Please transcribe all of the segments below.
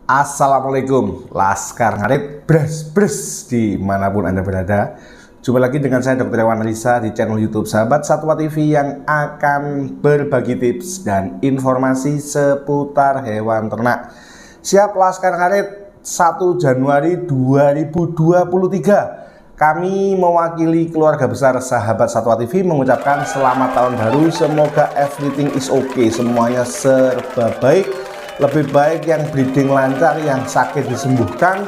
Assalamualaikum, Laskar Ngarit Bres dimanapun Anda berada. Jumpa lagi dengan saya Dr. Hewan Risa di channel YouTube Sahabat Satwa TV yang akan berbagi tips dan informasi seputar hewan ternak. Siap Laskar Ngarit, 1 Januari 2023. Kami mewakili keluarga besar Sahabat Satwa TV mengucapkan selamat tahun baru. Semoga everything is okay, semuanya serba baik. Lebih baik yang breeding lancar, yang sakit disembuhkan,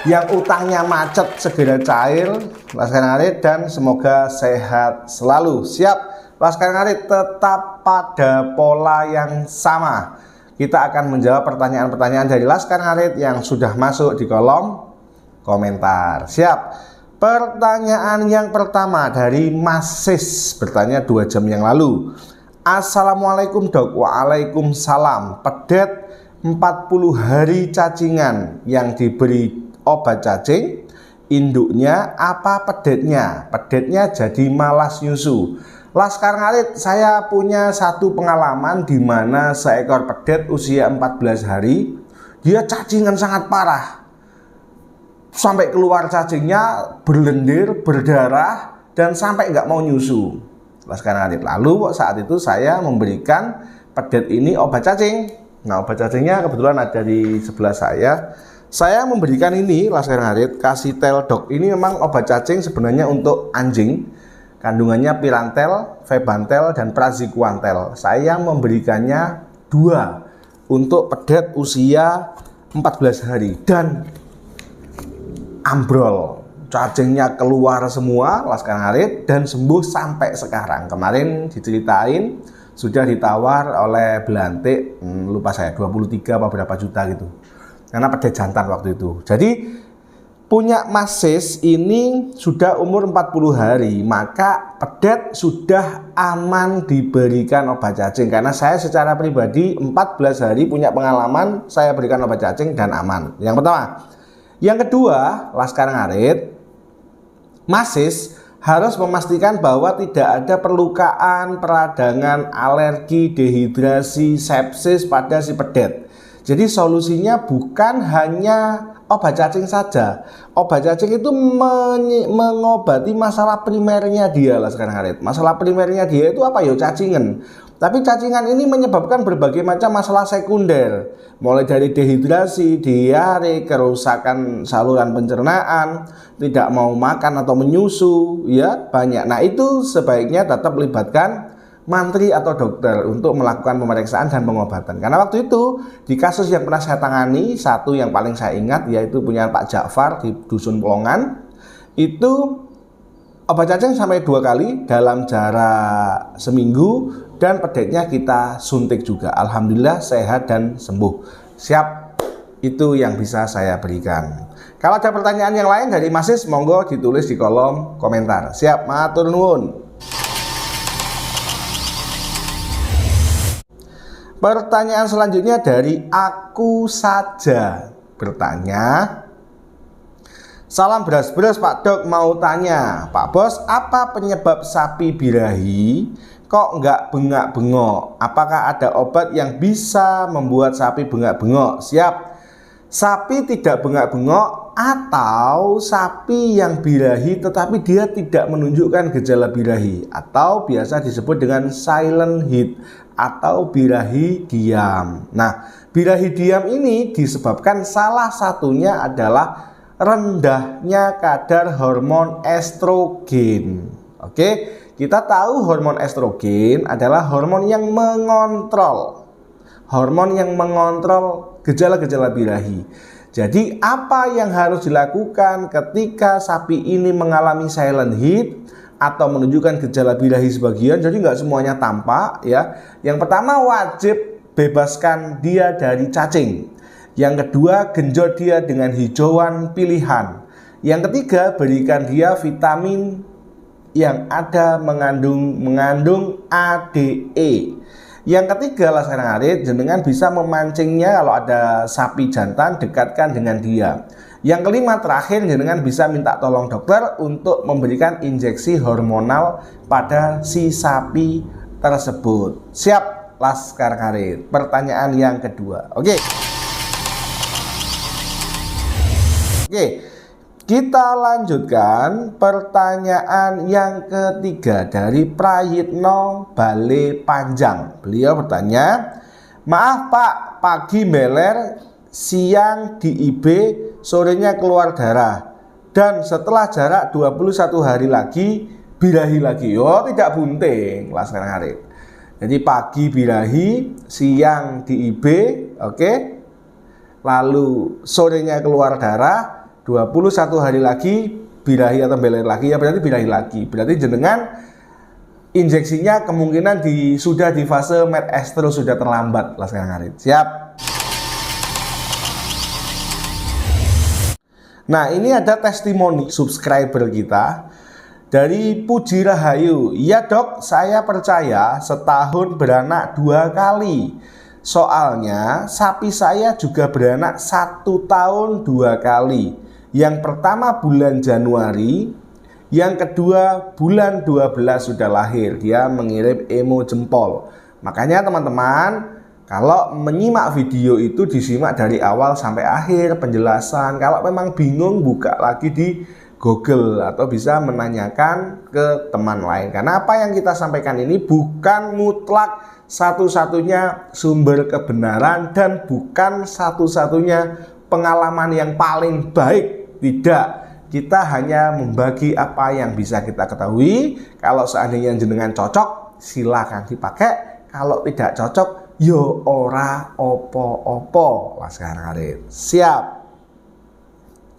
yang utangnya macet segera cair, Laskar Ngarit, dan semoga sehat selalu. Siap Laskar Ngarit, tetap pada pola yang sama. Kita akan menjawab pertanyaan-pertanyaan dari Laskar Ngarit yang sudah masuk di kolom komentar. Siap. Pertanyaan yang pertama dari Mas Sis, bertanya 2 jam yang lalu. Assalamualaikum dok. Waalaikumsalam. Pedet 40 hari cacingan yang diberi obat cacing, induknya apa pedetnya? Pedetnya jadi malas nyusu. Laskar Ngarit, saya punya satu pengalaman di mana seekor pedet usia 14 hari, dia cacingan sangat parah. Sampai keluar cacingnya, berlendir, berdarah, dan sampai nggak mau nyusu. Laskar Ngarit, lalu saat itu saya memberikan pedet ini obat cacing. Nah, obat cacingnya kebetulan ada di sebelah saya. Saya memberikan ini Laskar Ngarit, kasih Teldok. Ini memang obat cacing sebenarnya untuk anjing. Kandungannya Pirantel, Febantel, dan Praziquantel. Saya memberikannya 2 untuk pedet usia 14 hari dan ambrol. Cacingnya keluar semua Laskar Ngarit dan sembuh sampai sekarang. Kemarin diceritain sudah ditawar oleh Belantik, lupa saya 23 apa berapa juta gitu, karena pedet jantan waktu itu. Jadi punya Mas Sis ini sudah umur 40 hari, maka pedet sudah aman diberikan obat cacing. Karena saya secara pribadi 14 hari punya pengalaman, saya berikan obat cacing dan aman. Yang pertama. Yang kedua, Laskar Ngarit, Mas Sis harus memastikan bahwa tidak ada perlukaan, peradangan, alergi, dehidrasi, sepsis pada si pedet. Jadi solusinya bukan hanya obat cacing saja. Obat cacing itu mengobati masalah primernya dia, Laskar Ngarit. Masalah primernya dia itu apa ya? Cacingan. Tapi cacingan ini menyebabkan berbagai macam masalah sekunder, mulai dari dehidrasi, diare, kerusakan saluran pencernaan, tidak mau makan atau menyusu, ya banyak. Nah, itu sebaiknya tetap libatkan mantri atau dokter untuk melakukan pemeriksaan dan pengobatan. Karena waktu itu di kasus yang pernah saya tangani, satu yang paling saya ingat yaitu punya Pak Ja'far di Dusun Pelongan, itu obat cacing sampai 2 kali dalam jarak seminggu, dan pedetnya kita suntik juga. Alhamdulillah sehat dan sembuh. Siap, itu yang bisa saya berikan. Kalau ada pertanyaan yang lain dari Mas Sis, monggo ditulis di kolom komentar. Siap, matur nuwun. Pertanyaan selanjutnya dari Aku Saja, bertanya, salam beras-beras Pak Dok, mau tanya Pak Bos, apa penyebab sapi birahi kok nggak bengak-bengok? Apakah ada obat yang bisa membuat sapi bengak-bengok? Siap. Sapi tidak bengak-bengok atau sapi yang birahi tetapi dia tidak menunjukkan gejala birahi, atau biasa disebut dengan silent heat atau birahi diam. Nah, birahi diam ini disebabkan salah satunya adalah rendahnya kadar hormon estrogen. Oke, kita tahu hormon estrogen adalah hormon yang mengontrol gejala-gejala birahi. Jadi apa yang harus dilakukan ketika sapi ini mengalami silent heat atau menunjukkan gejala birahi sebagian, jadi nggak semuanya tampak ya. Yang pertama, wajib bebaskan dia dari cacing. Yang kedua, genjot dia dengan hijauan pilihan. Yang ketiga, berikan dia vitamin yang ada mengandung ADE. Yang ketiga, Laskar Ngarit, jenengan bisa memancingnya kalau ada sapi jantan, dekatkan dengan dia. Yang kelima, terakhir, jenengan bisa minta tolong dokter untuk memberikan injeksi hormonal pada si sapi tersebut. Siap, Laskar Ngarit. Pertanyaan yang kedua. Oke. Oke, kita lanjutkan pertanyaan yang ketiga dari Prayitno Bale Panjang. Beliau bertanya, maaf Pak, pagi meler, siang di IB, sorenya keluar darah, dan setelah jarak 21 hari lagi birahi lagi. Oh, tidak bunting Laskar Ngarit. Jadi pagi birahi, siang di IB, oke. Lalu sorenya keluar darah, 21 hari lagi birahi atau beler lagi, ya berarti birahi lagi. Berarti jenengan injeksinya kemungkinan sudah di fase med estro, sudah terlambat Laskar Ngarit. Siap. Nah, ini ada testimoni subscriber kita dari Puji Rahayu. Iya dok, saya percaya setahun beranak 2 kali. Soalnya sapi saya juga beranak 1 tahun 2 kali. Yang pertama bulan Januari, yang kedua bulan 12 sudah lahir. Dia mengirim emo jempol. Makanya teman-teman, kalau menyimak video itu disimak dari awal sampai akhir penjelasan. Kalau memang bingung, buka lagi di Google atau bisa menanyakan ke teman lain. Karena apa yang kita sampaikan ini bukan mutlak satu-satunya sumber kebenaran dan bukan satu-satunya pengalaman yang paling baik. Tidak, kita hanya membagi apa yang bisa kita ketahui. Kalau seandainya jenengan cocok, silakan dipakai. Kalau tidak cocok, yo ora opo-opo Laskar Ngarit. Siap.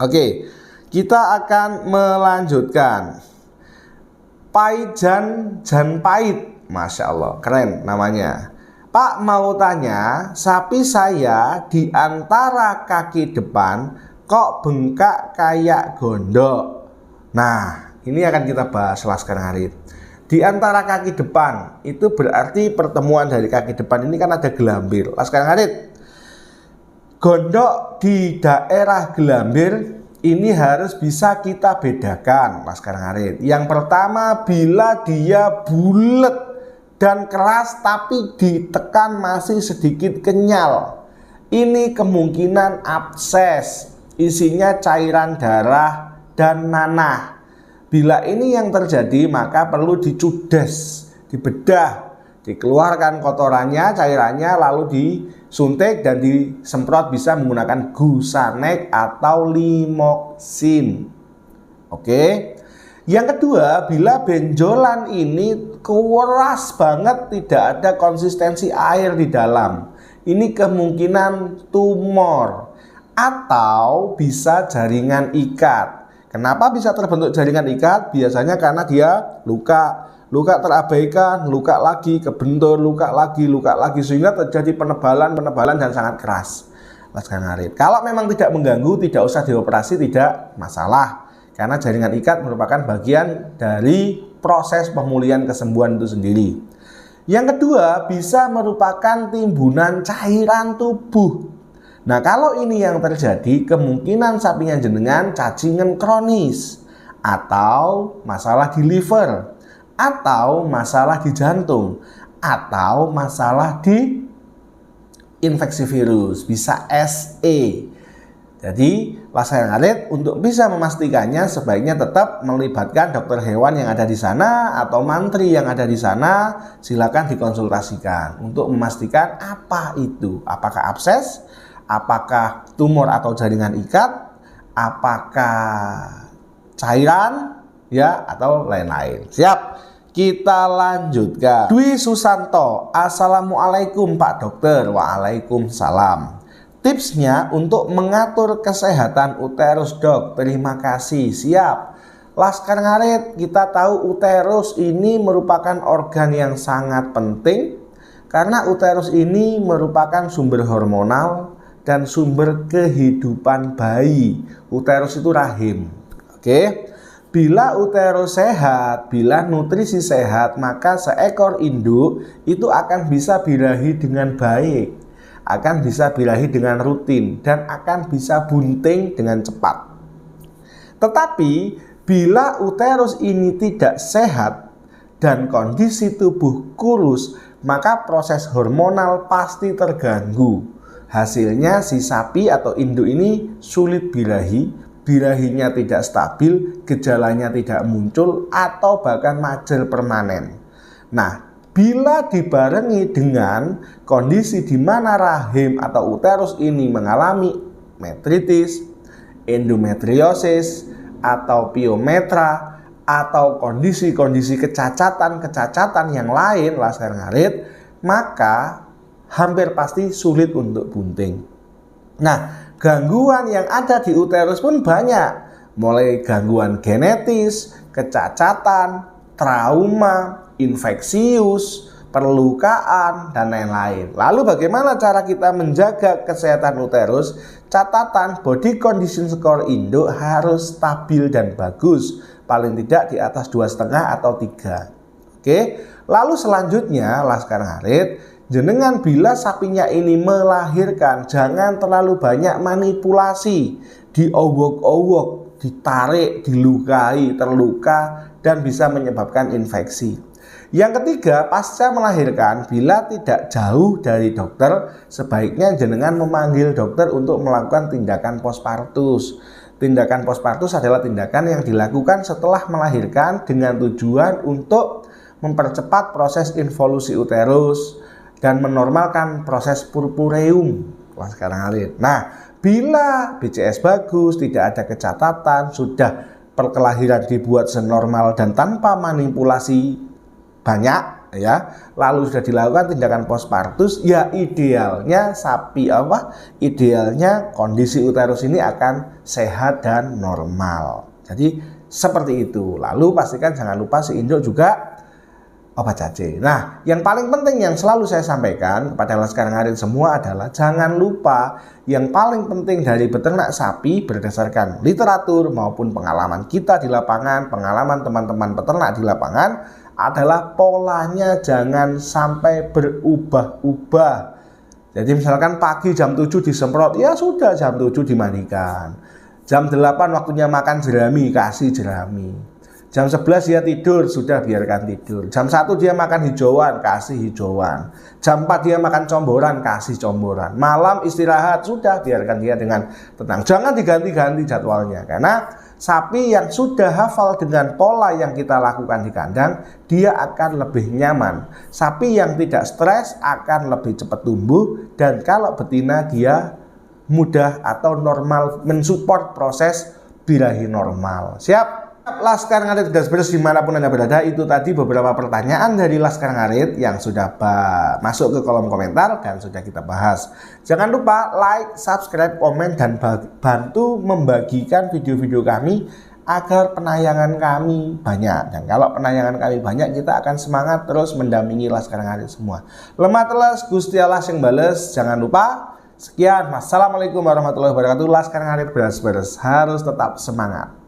Oke, kita akan melanjutkan. Paijan Jan Pait, Masya Allah, keren namanya. Pak mau tanya, sapi saya di antara kaki depan kok bengkak kayak gondok. Nah, ini akan kita bahas Laskar Ngarit. Di antara kaki depan itu berarti pertemuan dari kaki depan ini kan ada gelambir. Laskar Ngarit, gondok di daerah gelambir ini harus bisa kita bedakan Laskar Ngarit. Yang pertama, bila dia bulat dan keras tapi ditekan masih sedikit kenyal, ini kemungkinan abses, isinya cairan darah dan nanah. Bila ini yang terjadi, maka perlu dicudes, dibedah, dikeluarkan kotorannya, cairannya, lalu disuntik dan disemprot, bisa menggunakan Gusanek atau Limoksin. Oke. Yang kedua, bila benjolan ini keras banget, tidak ada konsistensi air di dalam, ini kemungkinan tumor atau bisa jaringan ikat. Kenapa bisa terbentuk jaringan ikat? Biasanya karena dia luka terabaikan, luka lagi, kebentur, luka lagi, sehingga terjadi penebalan dan sangat keras. Laskar Ngarit, kalau memang tidak mengganggu, tidak usah dioperasi, tidak masalah. Karena jaringan ikat merupakan bagian dari proses pemulihan kesembuhan itu sendiri. Yang kedua, bisa merupakan timbunan cairan tubuh. Nah, kalau ini yang terjadi, kemungkinan sapinya jenengan cacingan kronis, atau masalah di liver, atau masalah di jantung, atau masalah di infeksi virus, bisa SE. Jadi Laskar Ngarit untuk bisa memastikannya sebaiknya tetap melibatkan dokter hewan yang ada di sana atau mantri yang ada di sana. Silakan dikonsultasikan untuk memastikan apa itu, apakah abses, apakah tumor atau jaringan ikat, apakah cairan, ya, atau lain-lain. Siap, kita lanjutkan. Dwi Susanto, Assalamualaikum Pak Dokter. Waalaikumsalam. Tipsnya untuk mengatur kesehatan uterus dok, terima kasih. Siap. Laskar Ngarit, kita tahu uterus ini merupakan organ yang sangat penting karena uterus ini merupakan sumber hormonal dan sumber kehidupan bayi. Uterus itu rahim. Oke. Bila uterus sehat, bila nutrisi sehat, maka seekor induk itu akan bisa birahi dengan baik, akan bisa birahi dengan rutin, dan akan bisa bunting dengan cepat. Tetapi bila uterus ini tidak sehat dan kondisi tubuh kurus, maka proses hormonal pasti terganggu. Hasilnya si sapi atau induk ini sulit birahi, birahinya tidak stabil, gejalanya tidak muncul, atau bahkan majel permanen. Nah, bila dibarengi dengan kondisi di mana rahim atau uterus ini mengalami metritis, endometriosis, atau piometra, atau kondisi-kondisi kecacatan yang lain, Laskar Ngarit, maka hampir pasti sulit untuk bunting. Nah, gangguan yang ada di uterus pun banyak, mulai gangguan genetis, kecacatan, trauma, infeksius, perlukaan, dan lain-lain. Lalu bagaimana cara kita menjaga kesehatan uterus? Catatan, body condition score induk harus stabil dan bagus, paling tidak di atas 2,5 atau 3. Oke, lalu selanjutnya Laskar Ngarit, jenengan bila sapinya ini melahirkan, jangan terlalu banyak manipulasi, diowok-owok, ditarik, dilukai, terluka, dan bisa menyebabkan infeksi. Yang ketiga, pasca melahirkan, bila tidak jauh dari dokter, sebaiknya jenengan memanggil dokter untuk melakukan tindakan postpartus. Tindakan postpartus adalah tindakan yang dilakukan setelah melahirkan dengan tujuan untuk mempercepat proses involusi uterus dan menormalkan proses purpureum. Sekarang Ngarit. Nah, bila BCS bagus, tidak ada kecatatan, sudah perkelahiran dibuat senormal dan tanpa manipulasi banyak, ya, lalu sudah dilakukan tindakan postpartus, ya idealnya idealnya kondisi uterus ini akan sehat dan normal. Jadi seperti itu. Lalu pastikan jangan lupa si induk juga obat cacing. Nah, yang paling penting yang selalu saya sampaikan kepada Laskar Ngarit semua adalah jangan lupa yang paling penting dari beternak sapi berdasarkan literatur maupun pengalaman kita di lapangan, pengalaman teman-teman peternak di lapangan adalah polanya jangan sampai berubah-ubah. Jadi misalkan pagi jam 7 disemprot, ya sudah jam 7 dimandikan. Jam 8 waktunya makan jerami, kasih jerami. Jam 11 dia tidur, sudah biarkan tidur. Jam 1 dia makan hijauan, kasih hijauan. Jam 4 dia makan comboran, kasih comboran. Malam istirahat, sudah biarkan dia dengan tenang. Jangan diganti-ganti jadwalnya, karena sapi yang sudah hafal dengan pola yang kita lakukan di kandang, dia akan lebih nyaman. Sapi yang tidak stres akan lebih cepat tumbuh, dan kalau betina dia mudah atau normal mensupport proses birahi normal. Siap? Laskar Ngarit Garis Beres dimanapun Anda berada, itu tadi beberapa pertanyaan dari Laskar Ngarit yang sudah masuk ke kolom komentar dan sudah kita bahas. Jangan lupa like, subscribe, komen, dan bantu membagikan video-video kami agar penayangan kami banyak. Dan kalau penayangan kami banyak, kita akan semangat terus mendampingi Laskar Ngarit semua. Lemah teles, Gusti Allah sing bales. Jangan lupa. Sekian, wassalamualaikum warahmatullahi wabarakatuh. Laskar Ngarit Beres Beres harus tetap semangat.